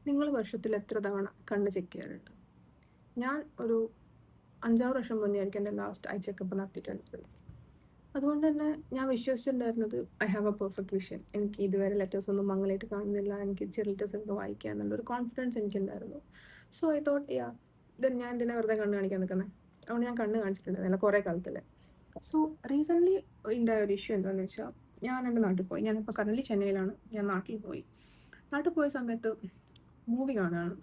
നിങ്ങൾ വർഷത്തിൽ എത്ര തവണ കണ്ണ് ചെക്ക് ചെയ്യാറുണ്ട്? ഞാൻ ഒരു 5-6 വർഷം മുന്നേ ആയിരിക്കും എൻ്റെ ലാസ്റ്റ് ഐ ചെക്കപ്പ് നടത്തിയിട്ടുള്ളത്. അതുകൊണ്ട് തന്നെ ഞാൻ വിശ്വസിച്ചിട്ടുണ്ടായിരുന്നത് I have a perfect vision. എനിക്ക് ഇതുവരെ ലെറ്റേഴ്സ് ഒന്നും മങ്ങലായിട്ട് കാണുന്നില്ല. എനിക്ക് ചെറിയ ലെറ്റേഴ്സ് ഒക്കെ വായിക്കാം എന്നുള്ളൊരു കോൺഫിഡൻസ് എനിക്കുണ്ടായിരുന്നു. സോ ഐ തോട്ട് ഞാൻ എന്തിനാ വെറുതെ കണ്ണ് കാണിക്കാൻ നിൽക്കുന്നത്? അതുകൊണ്ട് ഞാൻ കണ്ണ് കാണിച്ചിട്ടുണ്ടായിരുന്നില്ല കുറേ കാലത്തിൽ. സോ റീസെൻ്റ്ലി ഉണ്ടായ ഒരു ഇഷ്യൂ എന്താണെന്ന് വെച്ചാൽ, ഞാൻ എൻ്റെ നാട്ടിൽ പോയി. ഞാനിപ്പോൾ കറൻറ്റ്ലി ചെന്നൈയിലാണ്. ഞാൻ നാട്ടിൽ പോയി. നാട്ടിൽ പോയ സമയത്ത് മൂവി കാണുകയാണ്.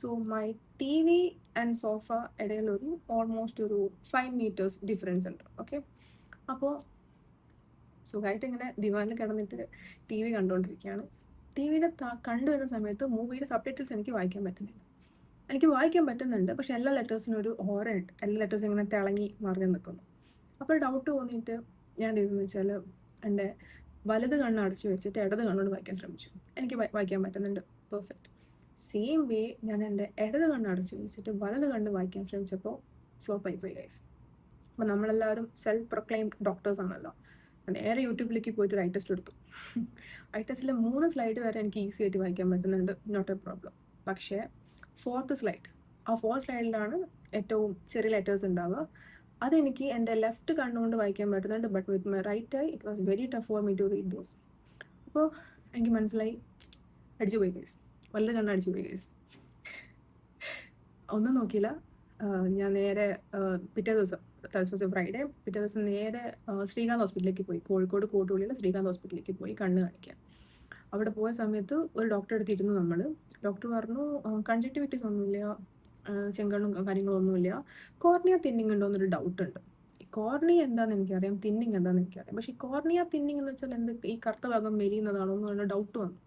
So my TV and sofa ഇടയിലൊരു ഓൾമോസ്റ്റ് ഒരു 5 മീറ്റേഴ്സ് ഡിഫറൻസ് ഉണ്ട്. ഓക്കെ, അപ്പോൾ സുഖമായിട്ട് ഇങ്ങനെ ദിവാനിൽ കിടന്നിട്ട് ടി വി കണ്ടുകൊണ്ടിരിക്കുകയാണ്. ടി വിയുടെ കണ്ടുവരുന്ന സമയത്ത് മൂവിയുടെ സബ് ടൈറ്റിൽസ് എനിക്ക് വായിക്കാൻ പറ്റുന്നില്ല. എനിക്ക് വായിക്കാൻ പറ്റുന്നുണ്ട്, പക്ഷെ എല്ലാ ലെറ്റേഴ്സിനും ഒരു ഓരയുണ്ട്. എല്ലാ ലെറ്റേഴ്സും ഇങ്ങനെ തിളങ്ങി മറിഞ്ഞ് നിൽക്കുന്നു. അപ്പോൾ ഡൗട്ട് തോന്നിയിട്ട് ഞാൻ എന്ത് ചെയ്തെന്ന് വെച്ചാൽ, എൻ്റെ വലത് കണ്ണ് അടച്ചു വെച്ചിട്ട് ഇടത് കണ്ണോട് വായിക്കാൻ ശ്രമിച്ചു. എനിക്ക് വായിക്കാൻ പറ്റുന്നുണ്ട്, പെർഫെക്റ്റ്. സെയിം വേ ഞാൻ എൻ്റെ ഇടത് കണ്ണ് അടച്ചു വെച്ചിട്ട് വലത് കണ്ണ് വായിക്കാൻ ശ്രമിച്ചപ്പോൾ ഫ്ലോപ്പ് ആയിപ്പോയി ഗൈസ്. അപ്പോൾ നമ്മളെല്ലാവരും സെൽഫ് പ്രൊക്ലെയിംഡ് ഡോക്ടേഴ്സ് ആണല്ലോ. നേരെ യൂട്യൂബിലേക്ക് പോയിട്ട് ഒരു ഐ ടെസ്റ്റ് എടുത്തു. ഐ ടെസ്റ്റിൽ 3 സ്ലൈഡ് വരെ എനിക്ക് ഈസി ആയിട്ട് വായിക്കാൻ പറ്റുന്നുണ്ട്, നോട്ട് എ പ്രോബ്ലം. പക്ഷേ 4th സ്ലൈഡ്, ആ 4th സ്ലൈഡിലാണ് ഏറ്റവും ചെറിയ ലെറ്റേഴ്സ് ഉണ്ടാവുക. അതെനിക്ക് എൻ്റെ ലെഫ്റ്റ് കണ്ണുകൊണ്ട് വായിക്കാൻ പറ്റുന്നുണ്ട്, but with my right eye it was very tough for me to read those. അപ്പോൾ എനിക്ക് മനസ്സിലായി, അടിച്ചു പോയി ഗൈസ്, വലത് കണ്ണ് അടിച്ചു പോയി ഗൈസ്. ഒന്നും നോക്കിയില്ല. ഞാൻ നേരെ പിറ്റേ ദിവസം, ഫ്രൈഡേ, പിറ്റേ ദിവസം നേരെ ശ്രീകാന്ത് ഹോസ്പിറ്റലിലേക്ക് പോയി. കോഴിക്കോട് കോട്ടൂളിലെ ശ്രീകാന്ത് ഹോസ്പിറ്റലിലേക്ക് പോയി കണ്ണ് കാണിക്കാൻ. അവിടെ പോയ സമയത്ത് ഒരു ഡോക്ടറെ എടുത്തിരുന്നു നമ്മൾ. ഡോക്ടർ പറഞ്ഞു കൺജക്റ്റിവിറ്റീസ് ഒന്നുമില്ല, ചെങ്കണ്ണും കാര്യങ്ങളൊന്നുമില്ല, കോർണിയ തിന്നിങ് ഉണ്ടോ എന്നൊരു ഡൗട്ട് ഉണ്ട്. ഈ കോർണിയ എന്താണെന്ന് എനിക്കറിയാം, തിന്നിങ് എന്താണെന്ന് എനിക്കറിയാം, പക്ഷേ ഈ കോർണിയ തിന്നിങ് എന്ന് വെച്ചാൽ എന്ത്, ഈ കറുത്ത ഭാഗം മെലിയുന്നതാണോ എന്ന് പറഞ്ഞ ഡൗട്ട് വന്നു.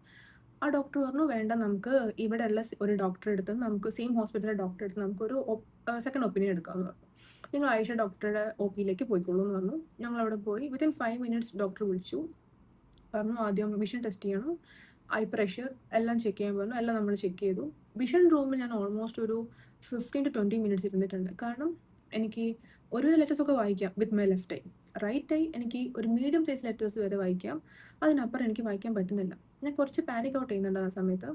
ആ ഡോക്ടർ പറഞ്ഞു വേണ്ട, നമുക്ക് ഇവിടെയുള്ള ഒരു ഡോക്ടറെ എടുത്ത്, നമുക്ക് സെയിം ഹോസ്പിറ്റലിലെ ഡോക്ടറെ എടുത്ത് നമുക്കൊരു സെക്കൻഡ് ഒപ്പീനിയൻ എടുക്കാമെന്ന് പറഞ്ഞു. നിങ്ങൾ ആയിഷ ഡോക്ടറുടെ ഒ പിയിലേക്ക് പോയിക്കോളൂ എന്ന് പറഞ്ഞു. ഞങ്ങൾ അവിടെ പോയി. വിത്തിൻ 5 മിനിറ്റ്സ് ഡോക്ടർ വിളിച്ചു. പറഞ്ഞു ആദ്യം വിഷൻ ടെസ്റ്റ് ചെയ്യണം, ഐ പ്രഷർ എല്ലാം ചെക്ക് ചെയ്യാൻ പറഞ്ഞു. എല്ലാം നമ്മൾ ചെക്ക് ചെയ്തു. വിഷൻ റൂമിൽ ഞാൻ ഓൾമോസ്റ്റ് ഒരു 15 to 20 മിനിറ്റ്സ് ഇരുന്നിട്ടുണ്ട്. കാരണം എനിക്ക് ഒരുവിധ ലെറ്റേഴ്സ് ഒക്കെ വായിക്കാം with my left eye. Right eye എനിക്ക് ഒരു മീഡിയം സൈസ് ലെറ്റേഴ്സ് വരെ വായിക്കാം, അതിനപ്പുറം എനിക്ക് വായിക്കാൻ പറ്റുന്നില്ല. ഞാൻ കുറച്ച് പാനിക് ഔട്ട് ചെയ്യുന്നുണ്ട് ആ സമയത്ത്.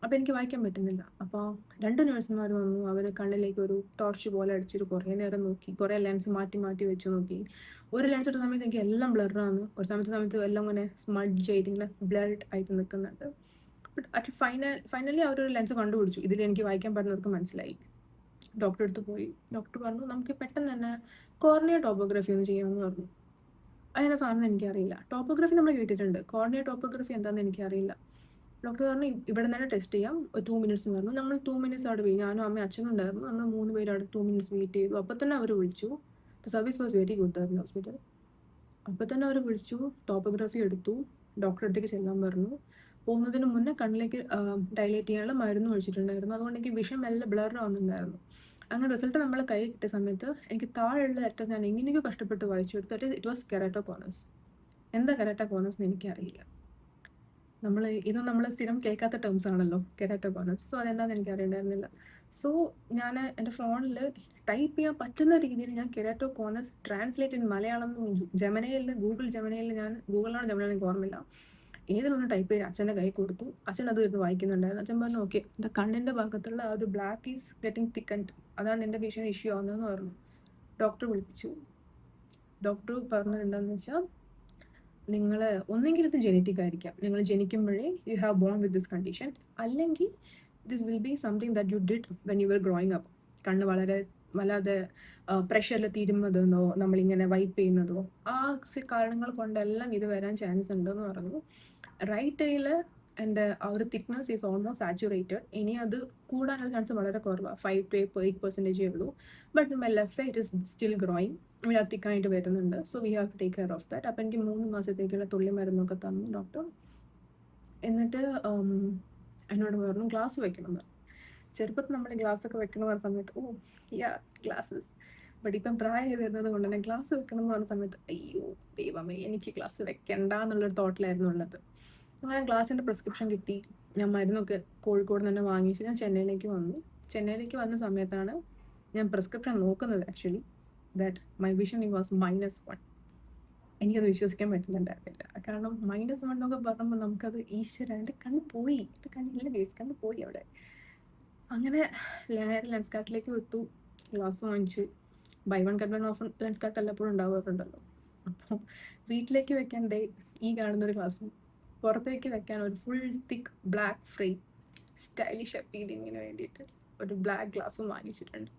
അപ്പോൾ എനിക്ക് വായിക്കാൻ പറ്റുന്നില്ല. അപ്പോൾ 2 നഴ്സുമാർ വന്നു. അവർ കണ്ണിലേക്ക് ഒരു ടോർച്ച് പോലെ അടിച്ചിട്ട് കുറേ നേരം നോക്കി, കുറേ ലെൻസ് മാറ്റി മാറ്റി വെച്ച് നോക്കി. ഒരു ലെൻസ് ഇട്ട സമയത്ത് എനിക്ക് എല്ലാം ബ്ലറാണ്, ഒരു സമയത്ത് എല്ലാം ഇങ്ങനെ സ്മഡ്ജ് ചെയ്ത് ഇങ്ങനെ ബ്ലർഡ് ആയിട്ട് നിൽക്കുന്നുണ്ട്. ബട്ട് ഫൈനലി അവരൊരു ലെൻസ് കണ്ടുപിടിച്ചു, ഇതിൽ എനിക്ക് വായിക്കാൻ പറ്റുന്നവർക്ക് മനസ്സിലായി. ഡോക്ടറെ അടുത്ത് പോയി. ഡോക്ടർ പറഞ്ഞു നമുക്ക് പെട്ടെന്ന് തന്നെ കോർണിയ ടോപ്പോഗ്രഫി ഒന്ന് ചെയ്യാമെന്ന് പറഞ്ഞു. അതിനെ സാറിന് എനിക്കറിയില്ല. ടോപ്പോഗ്രഫി നമ്മൾ കേട്ടിട്ടുണ്ട്, കോർണിയ ടോപ്പോഗ്രഫി എന്താണെന്ന് എനിക്കറിയില്ല. ഡോക്ടർ പറഞ്ഞു ഇവിടെ തന്നെ ടെസ്റ്റ് ചെയ്യാം, 2 മിനിറ്റ്സ് എന്ന് പറഞ്ഞു. നമ്മൾ 2 മിനിറ്റ്സ് അവിടെ വെയിറ്റ്, ഞാനും അമ്മയും അച്ഛനും ഉണ്ടായിരുന്നു. നമ്മൾ 3 പേര് അവിടെ 2 മിനിറ്റ്സ് വെയിറ്റ് ചെയ്തു. അപ്പോൾ തന്നെ അവർ വിളിച്ചു. The service was very good the hospital. അപ്പോൾ തന്നെ അവർ വിളിച്ചു, ടോപ്പോഗ്രഫി എടുത്തു, ഡോക്ടറെ അടുത്തേക്ക് ചെല്ലാൻ പറഞ്ഞു. പോകുന്നതിന് മുന്നേ കണ്ണിലേക്ക് ഡയലേറ്റ് ചെയ്യാനുള്ള മരുന്ന് ഒഴിച്ചിട്ടുണ്ടായിരുന്നു. അതുകൊണ്ട് എനിക്ക് വിഷൻ എല്ലാം ബ്ലർ ആവുന്നുണ്ടായിരുന്നു. അങ്ങനെ റിസൾട്ട് നമ്മൾ കൈ കിട്ടിയ സമയത്ത് എനിക്ക് താഴെയുള്ള ലെറ്റർ ഞാൻ എങ്ങനെയൊക്കെ കഷ്ടപ്പെട്ട് വായിച്ചു എടുത്തിട്ട് ഇറ്റ് വാസ് കെരാറ്റോകോണസ്. എന്താ കെരാറ്റോകോണസ് എന്ന് എനിക്കറിയില്ല. ഇതൊന്നും നമ്മൾ സ്ഥിരം കേൾക്കാത്ത ടേംസ് ആണല്ലോ, കെരാറ്റോകോണസ്. സോ അതെന്താണെന്ന് എനിക്ക് അറിയണ്ടായിരുന്നില്ല. സോ ഞാൻ എൻ്റെ ഫോണിൽ ടൈപ്പ് ചെയ്യാൻ പറ്റുന്ന രീതിയിൽ ഞാൻ കെരാറ്റോകോണസ് ട്രാൻസ്ലേറ്റ് ഇൻ മലയാളം ജമനയിൽ, ഗൂഗിളിലാണ് ജമനയിൽ എനിക്ക് ഓർമ്മയില്ല, ഏതിലൊന്ന് ടൈപ്പ് ചെയ്ത് അച്ഛൻ്റെ കൈ കൊടുത്തു. അച്ഛൻ അത് ഇരുന്ന് വായിക്കുന്നുണ്ടായിരുന്നു. അച്ഛൻ പറഞ്ഞു ഓക്കെ, എൻ്റെ കണ്ണിൻ്റെ ഭാഗത്തുള്ള ആ ഒരു ബ്ലാക്ക് ഈസ് ഗെറ്റിംഗ് തിക്കൻഡ്, അതാണ് എൻ്റെ വിഷൻ ഇഷ്യൂ ആവുന്നതെന്ന് പറഞ്ഞു. ഡോക്ടർ വിളിപ്പിച്ചു. ഡോക്ടർ പറഞ്ഞത് എന്താണെന്ന് വെച്ചാൽ, നിങ്ങൾ ഒന്നെങ്കിൽ ഇത് ജെനറ്റിക് ആയിരിക്കാം, നിങ്ങൾ ജനിക്കുമ്പോഴേ you have born with this condition, അല്ലെങ്കിൽ this will be something that you did when you were growing up. കണ്ണ് വല്ലാതെ പ്രഷറിൽ തീരുന്നതെന്നോ നമ്മളിങ്ങനെ വൈപ്പ് ചെയ്യുന്നതോ ആ കാരണങ്ങൾ കൊണ്ടെല്ലാം ഇത് വരാൻ ചാൻസ് ഉണ്ടെന്ന് പറഞ്ഞു. റൈറ്റ് ഐയിൽ എൻ്റെ ആ ഒരു തിക്നെസ് ഈസ് ഓൾമോസ്റ്റ് സാച്ചുറേറ്റഡ്. ഇനി അത് കൂടാനുള്ള ചാൻസ് വളരെ കുറവാണ്, 5 to 8% ഉള്ളൂ. But my left it is still growing, തിക്കായിട്ട് വരുന്നുണ്ട്. So we have to take care of that. അപ്പോൾ എനിക്ക് 3 മാസത്തേക്കുള്ള തുള്ളി മരുന്നൊക്കെ തന്നു ഡോക്ടർ. എന്നിട്ട് എന്നോട് പറഞ്ഞു ഗ്ലാസ് വെക്കണം എന്ന്. ചെറുപ്പത്തിൽ നമ്മൾ ഗ്ലാസ്സൊക്കെ വെക്കണം എന്ന് പറഞ്ഞ സമയത്ത് ഗ്ലാസ്സസ്, ബട്ട് ഇപ്പം പ്രായം വരുന്നത് കൊണ്ട് തന്നെ ഗ്ലാസ് വെക്കണം എന്ന് പറഞ്ഞ സമയത്ത് അയ്യോ ദൈവമേ എനിക്ക് ഗ്ലാസ് വെക്കണ്ട എന്നുള്ളൊരു തോട്ടിലായിരുന്നു ഉള്ളത്. അങ്ങനെ ഗ്ലാസിൻ്റെ പ്രിസ്ക്രിപ്ഷൻ കിട്ടി. ഞാൻ മരുന്നൊക്കെ കോഴിക്കോട് തന്നെ വാങ്ങിച്ച് ഞാൻ ചെന്നൈയിലേക്ക് വന്നു. ചെന്നൈയിലേക്ക് വന്ന സമയത്താണ് ഞാൻ പ്രിസ്ക്രിപ്ഷൻ നോക്കുന്നത് actually that my vision was -1. എനിക്കത് വിശ്വസിക്കാൻ പറ്റുന്നുണ്ടായിരുന്നില്ല. കാരണം -1 എന്നൊക്കെ പറയുമ്പോൾ നമുക്കത് ഈശ്വരാ എൻ്റെ കണ്ണ് പോയി. എൻ്റെ കണ്ണില്ല ഗൈസ്, കണ്ണ് പോയി അവിടെ. അങ്ങനെ നേരെ ലെൻസ് കാർട്ടിലേക്ക് വിട്ടു. ഗ്ലാസ് വാങ്ങിച്ചു. Buy 1 get 1 offer lens cart എല്ലപ്പോഴും ഉണ്ടാവാറുണ്ടല്ലോ. അപ്പം വീട്ടിലേക്ക് വെക്കാൻ ദേ ഈ കാണുന്നൊരു ഗ്ലാസും, പുറത്തേക്ക് വെക്കാൻ ഒരു ഫുൾ തിക്ക് ബ്ലാക്ക് ഫ്രെയിം സ്റ്റൈലിഷ് അപ്പീലിങ്ങിന് വേണ്ടിയിട്ട് ഒരു ബ്ലാക്ക് ഗ്ലാസും വാങ്ങിച്ചിട്ടുണ്ട്.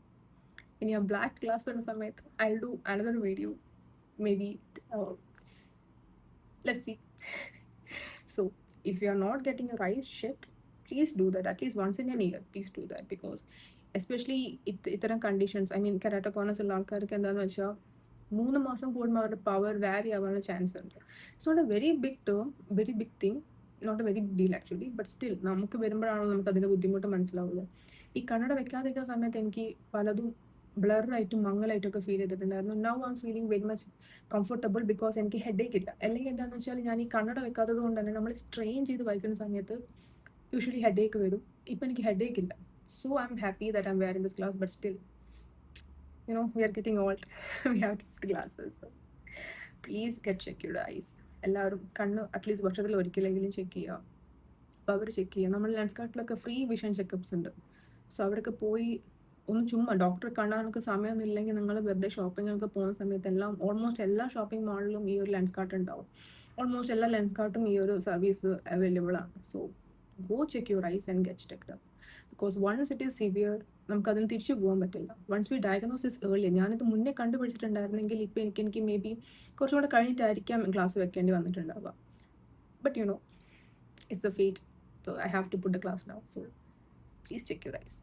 ഇനി ആ ബ്ലാക്ക് ഗ്ലാസ് വരുന്ന സമയത്ത് I will do another video maybe. Let's see. So if you are not getting your eyes checked, please do that at least once in a year. Please do that, because especially ഇത്തരം conditions, I mean keratoconus ഉള്ള ആൾക്കാർക്ക് എന്താണെന്ന് വെച്ചാൽ 3 മാസം കൂടുമ്പോൾ അവരുടെ power വാരി ആവാനുള്ള ചാൻസ് ഉണ്ട്. It's not a very big term, very big thing, not a very big deal actually, but still നമുക്ക് വരുമ്പോഴാണോ നമുക്ക് അതിൻ്റെ ബുദ്ധിമുട്ട് മനസ്സിലാവുന്നത്. ഈ കണ്ണട വെക്കാതിരിക്കുന്ന സമയത്ത് എനിക്ക് പലതും ബ്ലറായിട്ടും മങ്ങലായിട്ടൊക്കെ ഫീൽ ചെയ്തിട്ടുണ്ടായിരുന്നു. Now I M feeling very much comfortable because എനിക്ക് ഹെഡേക്ക് ഇല്ല. അല്ലെങ്കിൽ എന്താണെന്ന് വെച്ചാൽ ഞാൻ ഈ കണ്ണട വെക്കാത്തത് കൊണ്ട് തന്നെ നമ്മൾ സ്ട്രെയിൻ ചെയ്ത് വായിക്കുന്ന സമയത്ത് യൂഷ്വലി ഹെഡേക്ക് വരും. ഇപ്പം എനിക്ക് ഹെഡേക്ക് ഇല്ല. So I am happy that I M wearing this glass, but still we are getting old. We have to put glasses. So please get check your eyes. എല്ലാവരും കണ്ണ് at least വർഷത്തിൽ ഒരിക്കലെങ്കിലും check ചെയ്യുക, power check ചെയ്യുക. നമ്മൾ lens കാർട്ടിലൊക്കെ free vision check-ups ഉണ്ട്. So അവിടെയൊക്കെ പോയി ഒന്ന് ചുമ്മാ ഡോക്ടറെ കാണാനൊക്കെ സമയമൊന്നും ഇല്ലെങ്കിൽ നിങ്ങൾ വെറുതെ ഷോപ്പിങ്ങിനൊക്കെ പോകുന്ന സമയത്ത് ഓൾമോസ്റ്റ് എല്ലാ ഷോപ്പിംഗ് മാളിലും ഈ ഒരു ലെൻസ് കാർട്ട് ഉണ്ടാവും. ഓൾമോസ്റ്റ് എല്ലാ ലെൻസ് കാർട്ടും ഈ ഒരു സർവീസ് അവൈലബിൾ ആണ്. So go check your eyes and get checked up, because once it is severe നമുക്കതിന് തിരിച്ചു പോകാൻ പറ്റില്ല. വൺസ് വി ഡയഗ്നോസിസ് ഏർലി, ഞാനിത് മുന്നേ കണ്ടുപിടിച്ചിട്ടുണ്ടായിരുന്നെങ്കിൽ ഇപ്പോൾ എനിക്ക് മേ ബി കുറച്ചും കൂടെ കഴിഞ്ഞിട്ടായിരിക്കാം ഗ്ലാസ് വെക്കേണ്ടി വന്നിട്ടുണ്ടാവുക. But it's the fate, so I have to put the glass now. So please check your ice.